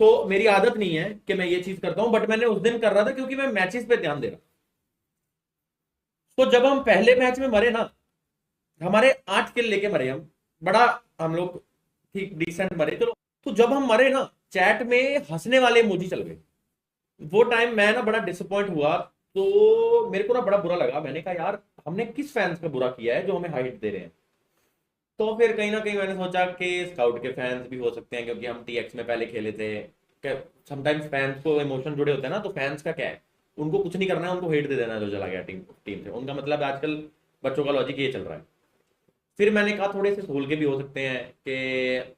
तो मेरी आदत नहीं है कि मैं ये चीज करता हूं, बट मैंने उस दिन कर रहा था क्योंकि मैं मैचेस पे ध्यान दे रहा। तो जब हम पहले मैच में मरे ना, हमारे 8 किल लेके मरे हम, बड़ा हम लोग ठीक डिसेंट मरे चलो। तो जब हम मरे ना, चैट में हंसने वाले इमोजी चल गए। वो टाइम मैं ना बड़ा डिसअपॉइंट हुआ। तो मेरे को ना बड़ा बुरा लगा, मैंने कहा यार हमने किस फैंस पे बुरा किया है जो हमें हाइट दे रहे हैं। तो फिर कहीं ना कहीं मैंने सोचा कि स्काउट के फैंस भी हो सकते हैं, क्योंकि हम टीएक्स में पहले खेले थे। समटाइम्स फैंस को इमोशन जुड़े होते हैं ना, तो फैंस का क्या है, उनको कुछ नहीं करना है, उनको हेट दे देना है जो चला गया टीम टीम से। उनका मतलब आजकल बच्चों का लॉजिक ये चल रहा है। फिर मैंने कहा थोड़े से सोल के भी हो सकते हैं कि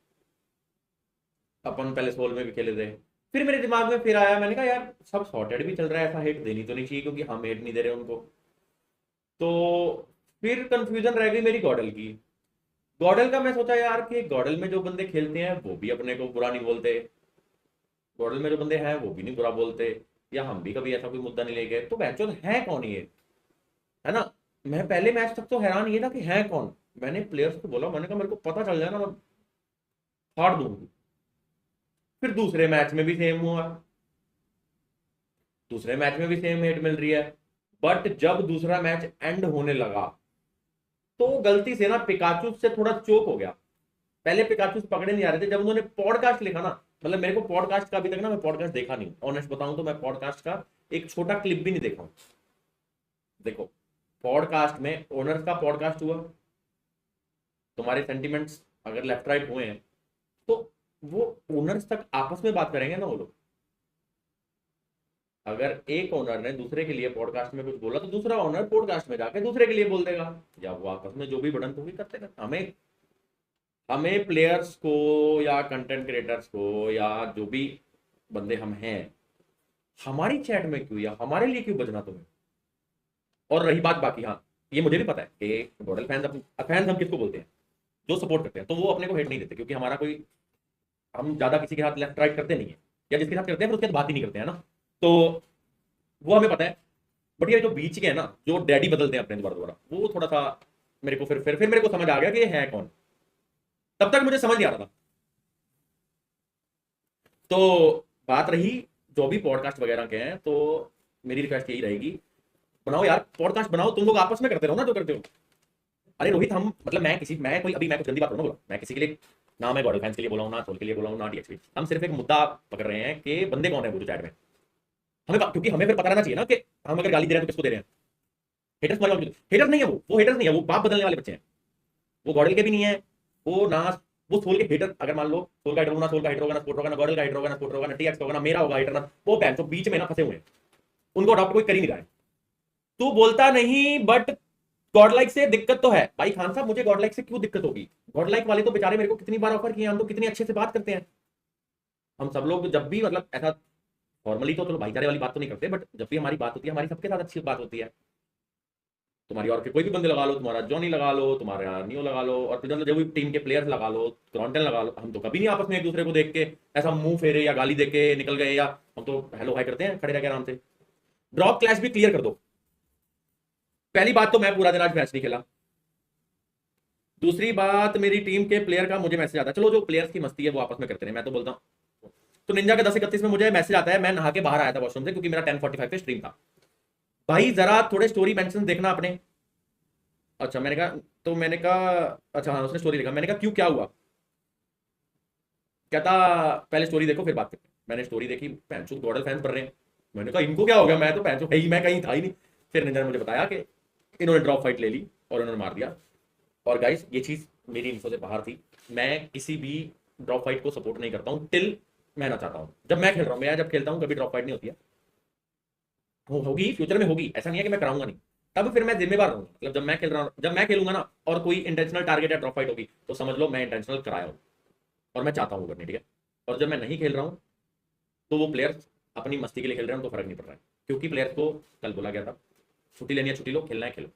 अपन पहले सोल में भी खेले थे। फिर मेरे दिमाग में फिर आया, मैंने कहा यार सब सॉर्टेड भी चल रहा है, ऐसा हेट देनी तो नहीं चाहिए क्योंकि हम हेट नहीं दे रहे उनको। तो फिर कंफ्यूजन रह गई मेरी गॉडल की। गॉडल का मैं सोचा यार कि गॉडल में जो बंदे खेलते हैं वो भी अपने को बुरा नहीं बोलते, गॉडल में जो बंदे हैं वो भी नहीं बुरा बोलते, या हम भी कभी ऐसा कोई मुद्दा नहीं ले गए, तो बहनचोद है कौन ये, है ना। मैं पहले मैच तक तो हैरान ये था कि है कौन। मैंने प्लेयर्स को बोला, मैंने कहा मेरे को पता चल जाए ना, मैं फाड़ दूंगी। फिर दूसरे मैच में भी सेम हुआ, दूसरे मैच में भी सेम हेट मिल रही है। बट जब दूसरा मैच एंड होने लगा, तो गलती से ना पिकाचू से थोड़ा चोक हो गया। पहले पिकाचू से पकड़े नहीं आ रहे थे, जब उन्होंने पॉडकास्ट लिखा ना, मतलब मेरे को पॉडकास्ट का अभी तक ना, मैं पॉडकास्ट देखा नहीं ऑनेस्ट बताऊं तो, मैं पॉडकास्ट का एक छोटा क्लिप भी नहीं देखा हूं। देखो, पॉडकास्ट में ओनर्स का पॉडकास्ट हुआ, तुम्हारे सेंटिमेंट्स अगर लेफ्ट राइट हुए हैं, तो वो ओनर्स तक आपस में बात करेंगे ना वो लोग। अगर एक ओनर ने दूसरे के लिए पॉडकास्ट में कुछ बोला, तो दूसरा ओनर पॉडकास्ट में जाके दूसरे के लिए बोल देगा, या वो आपस में जो भी बड़न भी करते हैं। हमें हमें प्लेयर्स को या कंटेंट क्रिएटर्स को या जो भी बंदे हम हैं, हमारी चैट में क्यों या हमारे लिए क्यों बजना तुम्हें। और रही बात बाकी, हाँ ये मुझे भी पता है कि गॉडल फैंस, फैंस हम किसको बोलते हैं, जो सपोर्ट करते हैं, तो वो अपने को हेट नहीं देते क्योंकि हमारा कोई, हम ज्यादा किसी के साथ लेफ्ट राइट करते नहीं है, या जिसके साथ करते हैं फिर उसके साथ बात ही नहीं करते हैं ना। तो वो हमें पता है। बट ये जो बीच के है ना, जो डैडी बदलते हैं अपने दोबारा दोबारा, वो थोड़ा सा मेरे को फिर मेरे को समझ आ गया कि ये है कौन। तब तक मुझे समझ नहीं आ रहा था। तो बात रही जो भी पॉडकास्ट वगैरह के हैं, तो मेरी रिक्वेस्ट यही रहेगी, बनाओ यार पॉडकास्ट बनाओ, तुम लोग आपस में करते रहो ना जो करते हो। अरे रोहित, हम मतलब मैं कोई अभी मैं कुछ गंदी बात बोला, मैं किसी के लिए ना, मैं गॉडल फैंस के लिए बोला हूँ, ना सोल के लिए बोला हूँ, ना टीएक्सपी। हम सिर्फ एक मुद्दा पकड़ रहे हैं कि बंदे कौन है वो जो चैट में, हमें क्योंकि हमें फिर पता रहना चाहिए ना कि हम अगर गाली दे रहे हैं तो किसको दे रहे हैं। हेटर्स वाले, हेटर्स नहीं है वो हेटर्स नहीं है, वो बाप बदलने वाले बच्चे हैं। वो गॉडल के भी नहीं है, वो ना, वो सोल के हेटर, अगर मान लो सोल का हेटर होगा ना, सोल का हेटर होगा ना, स्पोर्ट होगा ना, गॉडल का हेटर होगा ना, स्पोर्ट होगा ना, टीएक्स होगा ना, मेरा होगा हेटर ना, वो पैन तो बीच में ना फंसे हुए हैं, उनको अडॉप्ट कोई कर ही नहीं रहा है। तू बोलता नहीं, बट गॉडलाइक से दिक्कत तो है भाई खान साहब। मुझे गॉडलाइक से क्यों दिक्कत होगी, गॉडलाइक वाले तो बेचारे मेरे को कितनी बार ऑफर किए, हम तो कितने अच्छे से बात करते हैं। हम सब लोग जब भी मतलब ऐसा फॉर्मली तो चलो भाईचारे वाली बात तो नहीं करते, बट जब भी हमारी बात होती है, हमारी सबके साथ अच्छी बात होती है। तुम्हारी और के कोई भी बंदे लगा लो, तुम्हारा जॉनी लगा लो, तुम्हारा नियो लगा लो, और फिर मतलब जो भी टीम के प्लेयर्स लगा लो, क्रॉन्टन लगा लो, हम तो कभी नहीं आपस में एक दूसरे को देख के ऐसा मुंह फेरे या गाली दे के निकल गए, या हम तो हेलो हाई करते हैं खड़े रह के आराम से। ड्रॉप क्लैश भी क्लियर कर दो। पहली बात तो मैं पूरा दिन आज मैच नहीं खेला। दूसरी बात, मेरी टीम के प्लेयर का मुझे मैसेज आता है, चलो जो प्लेयर्स की मस्ती है वो आपस में करते रहे, मैं तो बोलता हूँ। तो निंजा के 10:31 में मुझे मैसेज आता है, मैं नहा के बाहर आया था वॉशरूम से, क्योंकि मेरा 10:45 पे स्ट्रीम था। भाई जरा थोड़े स्टोरी मेंशन देखना अपने। अच्छा मैंने कहा, तो मैंने कहा अच्छा हाँ उसने स्टोरी लिखा, मैंने कहा क्यों क्या हुआ। कहता पहले स्टोरी देखो फिर बात करते हैं। मैंने स्टोरी देखी, पैंचो गॉडल फैंस पढ़ रहे हैं। मैंने कहा इनको क्या हो गया, मैं तो पैंचो है ही, मैं कहीं था ही नहीं। फिर निंजा ने मुझे बताया कि इन्होंने ड्रॉप फाइट ले ली और इन्होंने मार दिया। और गाइस ये चीज मेरी इन्फो से बाहर थी। मैं किसी भी ड्रॉप फाइट को सपोर्ट नहीं करता हूँ टिल मैं ना चाहता हूँ। जब मैं खेल रहा हूँ, मैं जब खेलता हूँ कभी ड्रॉप फाइट नहीं होती है, होगी फ्यूचर में होगी, ऐसा नहीं है कि मैं कराऊंगा नहीं। तब फिर मैं जिम्मेवार रहूंगा, मतलब जब मैं खेल रहा हूँ, जब मैं खेलूंगा ना, और कोई इंटेंशनल टारगेट या ड्रॉप फाइट होगी, तो समझ लो मैं इंटेंशनल कराया हूँ और मैं चाहता हूँ करनी, ठीक है। और जब मैं नहीं खेल रहा हूँ, तो वो प्लेयर्स अपनी मस्ती के लिए खेल रहे हैं, उनको फर्क नहीं पड़ रहा है, क्योंकि प्लेयर्स को कल बोला गया था छुट्टी लेनी है छुट्टी लो, खेलना है खेलो।